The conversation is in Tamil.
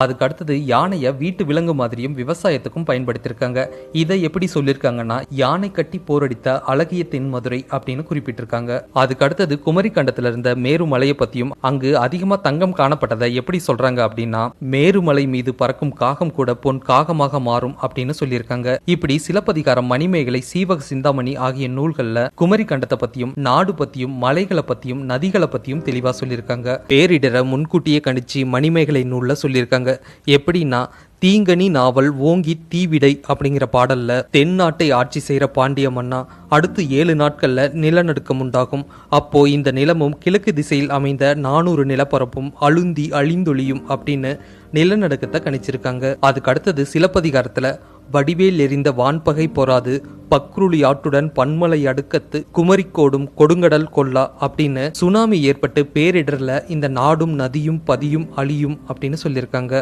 அதுக்கு அடுத்தது யானையை வீட்டு விலங்கு மாதிரியும் விவசாயத்துக்கும் பயன்படுத்தியிருக்காங்க. இதை எப்படி சொல்லியிருக்காங்கன்னா, யானை கட்டி போரடித்த அழகிய தென்மதுரை அப்படின்னு குறிப்பிட்டிருக்காங்க. அதுக்கு அடுத்தது குமரி கண்டத்துல இருந்த மேருமலையை பத்தியும் அங்கு அதிகமா தங்கம் காணப்பட்டதை எப்படி சொல்றாங்க அப்படின்னா, மேருமலை மீது பறக்கும் காகம் கூட பொன் காகமாக மாறும் அப்படின்னு சொல்லியிருக்காங்க. இப்படி சிலப்பதிகாரம், மணிமேகலை, சீவக சிந்தாமணி ஆகிய நூல்கள்ல குமரி கண்டத்தை பத்தியும் நாடு பத்தியும் மலைகளை பத்தியும் நதிகளை பத்தியும் தெளிவா சொல்லியிருக்காங்க. பேரிடரை முன்கூட்டியே கணிச்சு மணிமேகலை நூல்ல சொல்லியிருக்காங்க. எப்படின்னா, தீங்கனி நாவல் ஓங்கி தீவிடை அப்படிங்கிற பாடல்ல தென்னாட்டை ஆட்சி செய்யற பாண்டிய மன்னா அடுத்து 7 நாட்கள்ல நிலநடுக்கம் உண்டாகும். அப்போ இந்த நிலமும் கிழக்கு திசையில் அமைந்த 400 நிலப்பரப்பும் அழுந்தி அழிந்தொழியும் அப்படின்னு நிலநடுக்கத்தை கணிச்சிருக்காங்க. அதுக்கு அடுத்தது சிலப்பதிகாரத்துல வடிவேல் எறிந்த வான்பகை பொறாது பக்ருளி ஆட்டுடன் பன்மலை அடுக்கத்து குமரிக்கோடும் கொடுங்கடல் கொல்லா அப்படின்னு சுனாமி ஏற்பட்டு பேரிடர்ல இந்த நாடும் நதியும் பதியும் அழியும் அப்படின்னு சொல்லியிருக்காங்க.